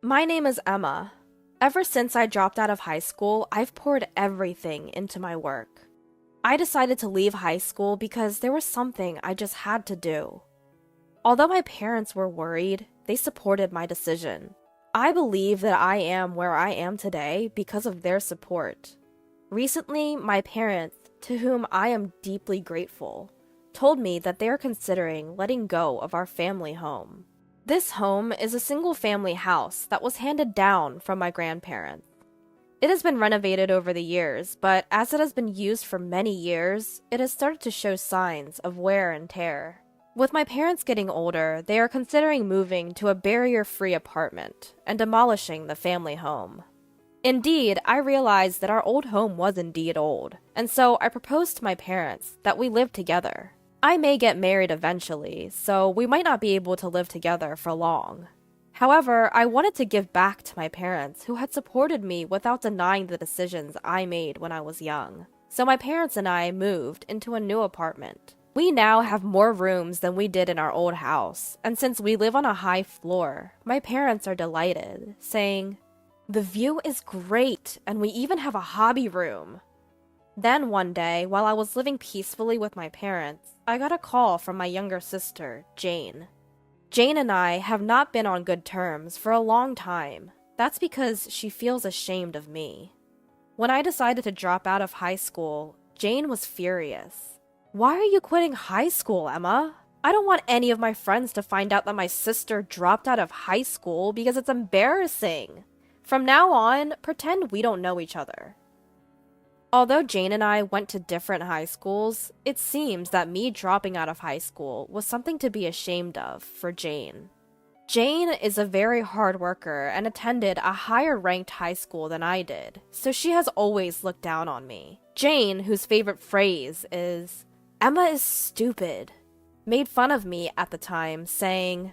My name is Emma. Ever since I dropped out of high school, I've poured everything into my work. I decided to leave high school because there was something I just had to do. Although my parents were worried, they supported my decision. I believe that I am where I am today because of their support. Recently, my parents, to whom I am deeply grateful, told me that they are considering letting go of our family home. This home is a single-family house that was handed down from my grandparents. It has been renovated over the years, but as it has been used for many years, it has started to show signs of wear and tear. With my parents getting older, they are considering moving to a barrier-free apartment and demolishing the family home. Indeed, I realized that our old home was indeed old, and so I proposed to my parents that we live together. I may get married eventually, so we might not be able to live together for long. However, I wanted to give back to my parents who had supported me without denying the decisions I made when I was young. So my parents and I moved into a new apartment. We now have more rooms than we did in our old house, and since we live on a high floor, my parents are delighted, saying, "The view is great, and we even have a hobby room." Then one day, while I was living peacefully with my parents, I got a call from my younger sister, Jane. Jane and I have not been on good terms for a long time. That's because she feels ashamed of me. When I decided to drop out of high school, Jane was furious. "Why are you quitting high school, Emma? I don't want any of my friends to find out that my sister dropped out of high school because it's embarrassing. From now on, pretend we don't know each other." Although Jane and I went to different high schools, it seems that me dropping out of high school was something to be ashamed of for Jane. Jane is a very hard worker and attended a higher ranked high school than I did, so she has always looked down on me. Jane, whose favorite phrase is, "Emma is stupid," made fun of me at the time, saying,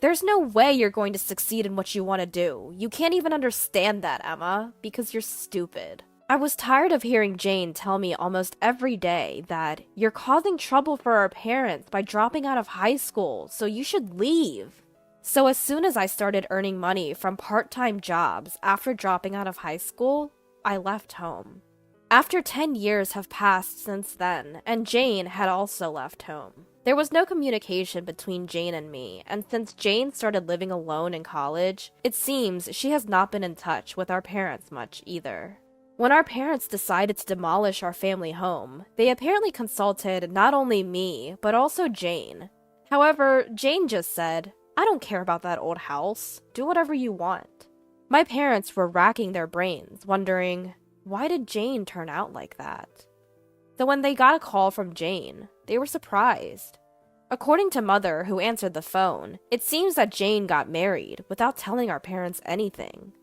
"There's no way you're going to succeed in what you want to do. You can't even understand that, Emma, because you're stupid." I was tired of hearing Jane tell me almost every day that you're causing trouble for our parents by dropping out of high school, so you should leave. So as soon as I started earning money from part-time jobs after dropping out of high school, I left home. After 10 years have passed since then, and Jane had also left home. There was no communication between Jane and me, and since Jane started living alone in college, it seems she has not been in touch with our parents much either. When our parents decided to demolish our family home, they apparently consulted not only me, but also Jane. However, Jane just said, "I don't care about that old house. Do whatever you want." My parents were racking their brains, wondering, why did Jane turn out like that? So when they got a call from Jane, they were surprised. According to Mother, who answered the phone, it seems that Jane got married without telling our parents anything.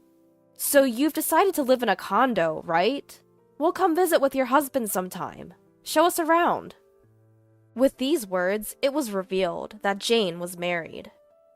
"So you've decided to live in a condo, right? We'll come visit with your husband sometime. Show us around." With these words, it was revealed that Jane was married.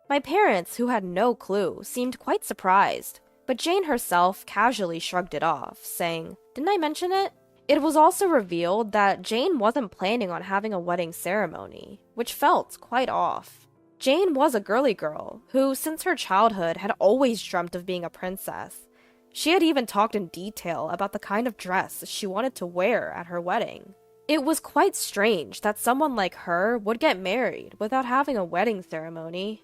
My parents, who had no clue, seemed quite surprised, but Jane herself casually shrugged it off, saying, "Didn't I mention it?" It was also revealed that Jane wasn't planning on having a wedding ceremony, which felt quite off. Jane was a girly girl who, since her childhood, had always dreamt of being a princess. She had even talked in detail about the kind of dress she wanted to wear at her wedding. It was quite strange that someone like her would get married without having a wedding ceremony.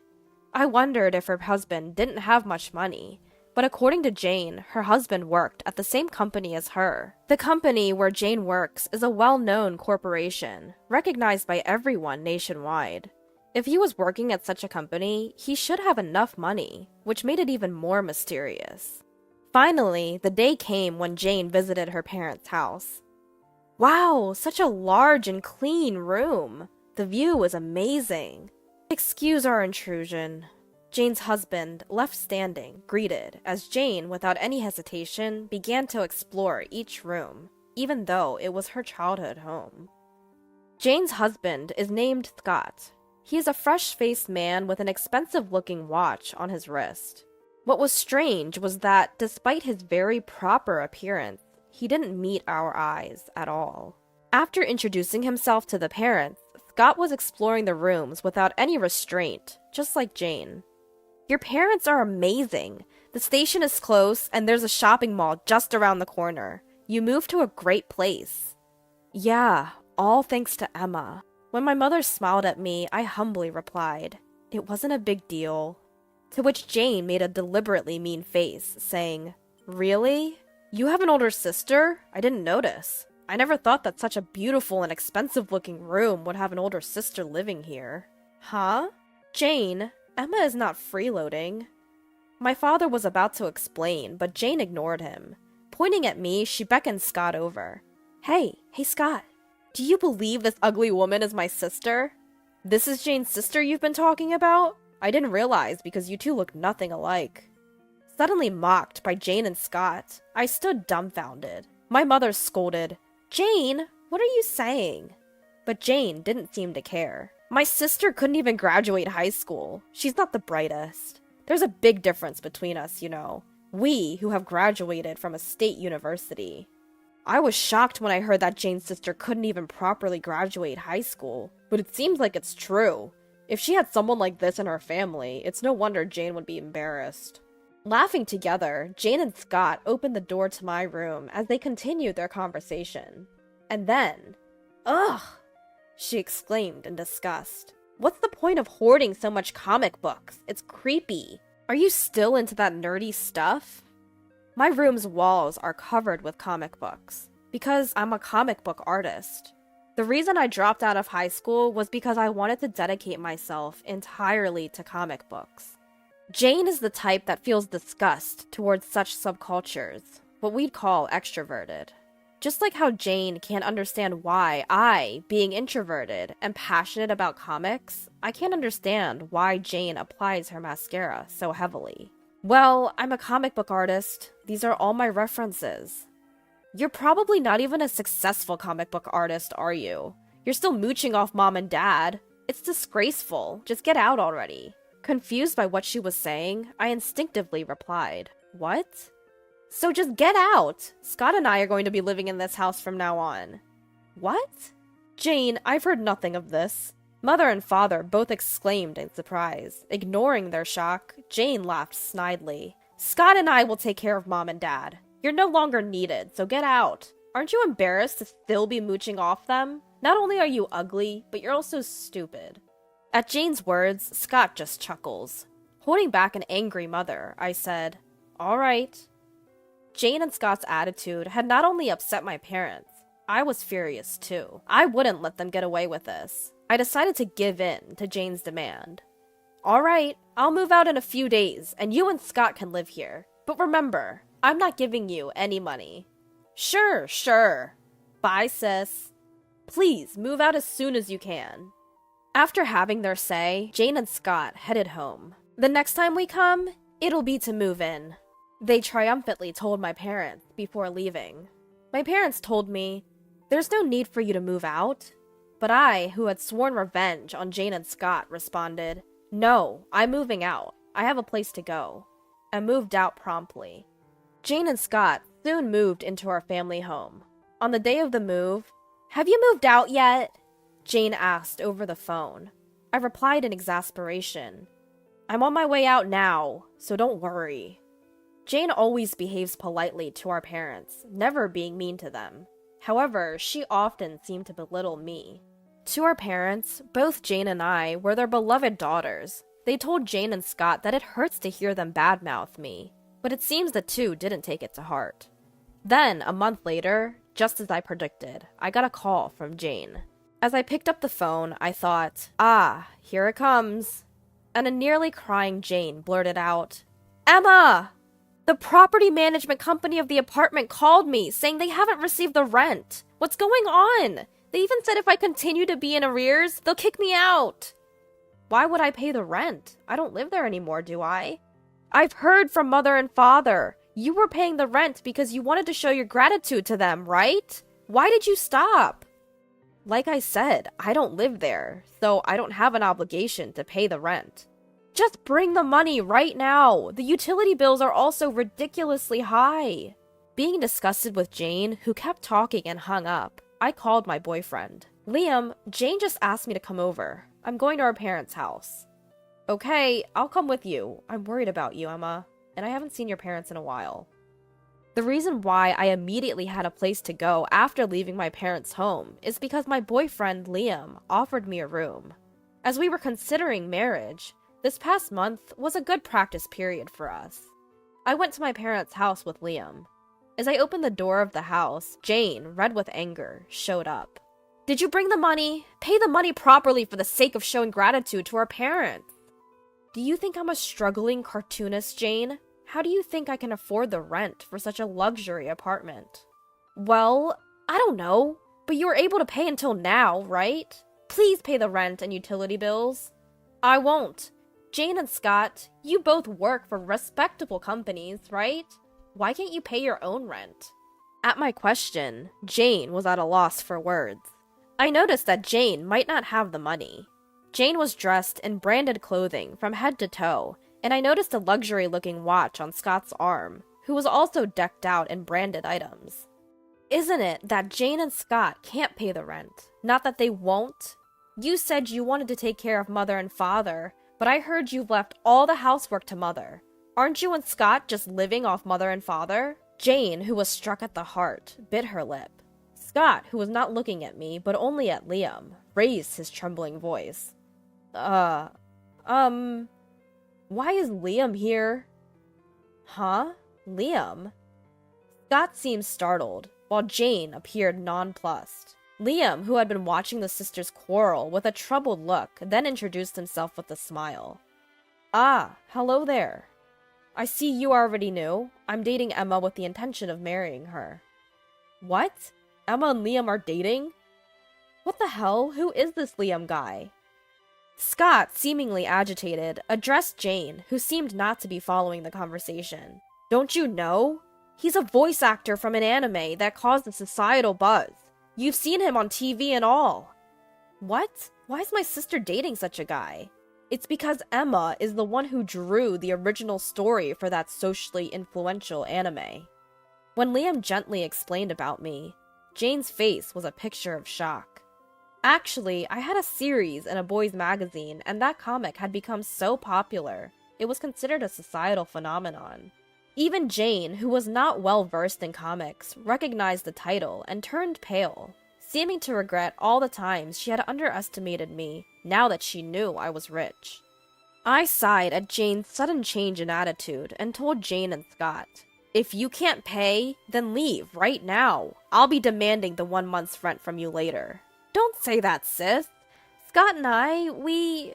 I wondered if her husband didn't have much money, but according to Jane, her husband worked at the same company as her. The company where Jane works is a well-known corporation, recognized by everyone nationwide. If he was working at such a company, he should have enough money, which made it even more mysterious. Finally, the day came when Jane visited her parents' house. Wow, such a large and clean room. The view was amazing. "Excuse our intrusion." Jane's husband, left standing, greeted as Jane, without any hesitation, began to explore each room, even though it was her childhood home. Jane's husband is named Scott. He is a fresh-faced man with an expensive-looking watch on his wrist. What was strange was that, despite his very proper appearance, he didn't meet our eyes at all. After introducing himself to the parents, Scott was exploring the rooms without any restraint, just like Jane. Your parents are amazing. The station is close, and there's a shopping mall just around the corner. You moved to a great place. Yeah, all thanks to Emma. When my mother smiled at me, I humbly replied, "It wasn't a big deal." To which Jane made a deliberately mean face, saying, "Really? You have an older sister? I didn't notice. I never thought that such a beautiful and expensive-looking room would have an older sister living here." Huh? Jane, Emma is not freeloading. My father was about to explain, but Jane ignored him. Pointing at me, she beckoned Scott over. Hey, Scott. Do you believe this ugly woman is my sister? This is Jane's sister you've been talking about? I didn't realize because you two look nothing alike. Suddenly mocked by Jane and Scott, I stood dumbfounded. My mother scolded, "Jane, what are you saying?" But Jane didn't seem to care. My sister couldn't even graduate high school. She's not the brightest. There's a big difference between us, you know. We who have graduated from a state university. I was shocked when I heard that Jane's sister couldn't even properly graduate high school, but it seems like it's true. If she had someone like this in her family, it's no wonder Jane would be embarrassed. Laughing together, Jane and Scott opened the door to my room as they continued their conversation. And then, "Ugh!" she exclaimed in disgust. "What's the point of hoarding so much comic books? It's creepy. Are you still into that nerdy stuff?" My room's walls are covered with comic books, because I'm a comic book artist. The reason I dropped out of high school was because I wanted to dedicate myself entirely to comic books. Jane is the type that feels disgust towards such subcultures, what we'd call extroverted. Just like how Jane can't understand why I, being introverted and passionate about comics, I can't understand why Jane applies her mascara so heavily. Well, I'm a comic book artist. These are all my references. You're probably not even a successful comic book artist, are you? You're still mooching off mom and dad. It's disgraceful. Just get out already. Confused by what she was saying, I instinctively replied, "What?" "So just get out! Scott and I are going to be living in this house from now on." "What?" "Jane, I've heard nothing of this." Mother and father both exclaimed in surprise. Ignoring their shock, Jane laughed snidely. "Scott and I will take care of mom and dad. You're no longer needed, so get out. Aren't you embarrassed to still be mooching off them? Not only are you ugly, but you're also stupid." At Jane's words, Scott just chuckles. Holding back an angry mother, I said, "All right." Jane and Scott's attitude had not only upset my parents, I was furious too. I wouldn't let them get away with this. I decided to give in to Jane's demand. "All right, I'll move out in a few days, and you and Scott can live here. But remember, I'm not giving you any money." Sure. Bye, sis. Please, move out as soon as you can." After having their say, Jane and Scott headed home. "The next time we come, it'll be to move in," they triumphantly told my parents before leaving. My parents told me, "There's no need for you to move out." But I, who had sworn revenge on Jane and Scott, responded, "No, I'm moving out. I have a place to go," and moved out promptly. Jane and Scott soon moved into our family home. On the day of the move, "Have you moved out yet?" Jane asked over the phone. I replied in exasperation, "I'm on my way out now, so don't worry." Jane always behaves politely to our parents, never being mean to them. However, she often seemed to belittle me. To our parents, both Jane and I were their beloved daughters. They told Jane and Scott that it hurts to hear them badmouth me, but it seems the two didn't take it to heart. Then, a month later, just as I predicted, I got a call from Jane. As I picked up the phone, I thought, here it comes. And a nearly crying Jane blurted out, "Emma! The property management company of the apartment called me, saying they haven't received the rent. What's going on? They even said if I continue to be in arrears, they'll kick me out." "Why would I pay the rent? I don't live there anymore, do I?" "I've heard from mother and father. You were paying the rent because you wanted to show your gratitude to them, right? Why did you stop?" "Like I said, I don't live there, so I don't have an obligation to pay the rent." "Just bring the money right now. The utility bills are also ridiculously high." Being disgusted with Jane, who kept talking and hung up, I called my boyfriend. "Liam, Jane just asked me to come over. I'm going to our parents' house." Okay, I'll come with you. I'm worried about you, Emma, and I haven't seen your parents in a while. The reason why I immediately had a place to go after leaving my parents' home is because my boyfriend, Liam, offered me a room. As we were considering marriage, this past month was a good practice period for us. I went to my parents' house with Liam. As I opened the door of the house, Jane, red with anger, showed up. Did you bring the money? Pay the money properly for the sake of showing gratitude to our parents. Do you think I'm a struggling cartoonist, Jane? How do you think I can afford the rent for such a luxury apartment? Well, I don't know, but you were able to pay until now, right? Please pay the rent and utility bills. I won't. Jane and Scott, you both work for respectable companies, right? Why can't you pay your own rent? At my question, Jane was at a loss for words. I noticed that Jane might not have the money. Jane was dressed in branded clothing from head to toe, and I noticed a luxury-looking watch on Scott's arm, who was also decked out in branded items. Isn't it that Jane and Scott can't pay the rent? Not that they won't? You said you wanted to take care of Mother and Father, but I heard you've left all the housework to Mother. Aren't you and Scott just living off Mother and Father? Jane, who was struck at the heart, bit her lip. Scott, who was not looking at me, but only at Liam, raised his trembling voice. Why is Liam here? Huh? Liam? Scott seemed startled, while Jane appeared nonplussed. Liam, who had been watching the sisters quarrel with a troubled look, then introduced himself with a smile. Ah, hello there. I see you already knew. I'm dating Emma with the intention of marrying her. What? Emma and Liam are dating? What the hell? Who is this Liam guy? Scott, seemingly agitated, addressed Jane, who seemed not to be following the conversation. Don't you know? He's a voice actor from an anime that caused a societal buzz. You've seen him on TV and all. What? Why is my sister dating such a guy? It's because Emma is the one who drew the original story for that socially influential anime. When Liam gently explained about me, Jane's face was a picture of shock. Actually, I had a series in a boys' magazine, and that comic had become so popular, it was considered a societal phenomenon. Even Jane, who was not well versed in comics, recognized the title and turned pale, seeming to regret all the times she had underestimated me now that she knew I was rich. I sighed at Jane's sudden change in attitude and told Jane and Scott, if you can't pay, then leave right now. I'll be demanding the 1 month's rent from you later. Don't say that, sis. Scott and I, we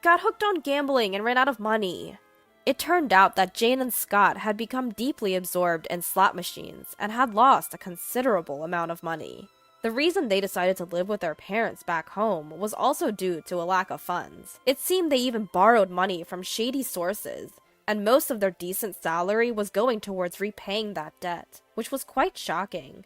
got hooked on gambling and ran out of money. It turned out that Jane and Scott had become deeply absorbed in slot machines and had lost a considerable amount of money. The reason they decided to live with their parents back home was also due to a lack of funds. It seemed they even borrowed money from shady sources, and most of their decent salary was going towards repaying that debt, which was quite shocking.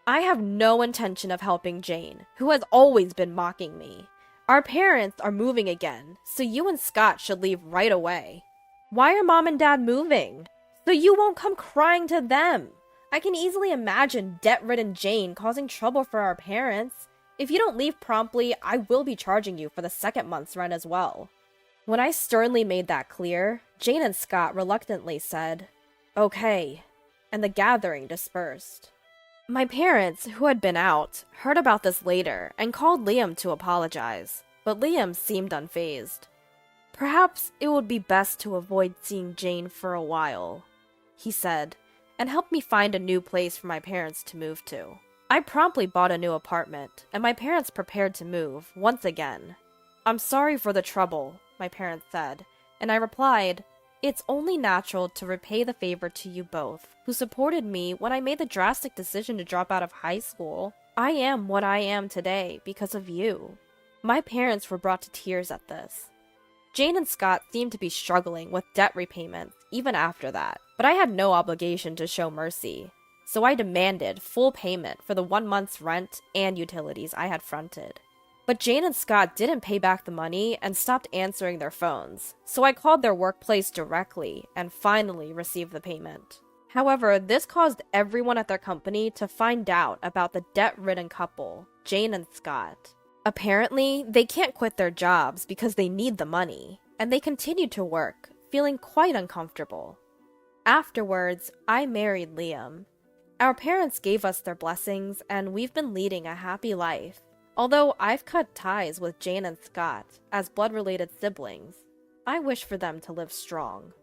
I have no intention of helping Jane, who has always been mocking me. Our parents are moving again, so you and Scott should leave right away. Why are Mom and Dad moving? So you won't come crying to them. I can easily imagine debt-ridden Jane causing trouble for our parents. If you don't leave promptly, I will be charging you for the second month's rent as well. When I sternly made that clear, Jane and Scott reluctantly said, okay, and the gathering dispersed. My parents, who had been out, heard about this later and called Liam to apologize, but Liam seemed unfazed. Perhaps it would be best to avoid seeing Jane for a while, he said, and helped me find a new place for my parents to move to. I promptly bought a new apartment, and my parents prepared to move, once again. I'm sorry for the trouble, my parents said, and I replied, it's only natural to repay the favor to you both, who supported me when I made the drastic decision to drop out of high school. I am what I am today because of you. My parents were brought to tears at this. Jane and Scott seemed to be struggling with debt repayments even after that, but I had no obligation to show mercy, so I demanded full payment for the 1 month's rent and utilities I had fronted. But Jane and Scott didn't pay back the money and stopped answering their phones, so I called their workplace directly and finally received the payment. However, this caused everyone at their company to find out about the debt-ridden couple, Jane and Scott. Apparently, they can't quit their jobs because they need the money, and they continued to work, feeling quite uncomfortable. Afterwards, I married Liam. Our parents gave us their blessings, and we've been leading a happy life. Although I've cut ties with Jane and Scott as blood-related siblings, I wish for them to live strong.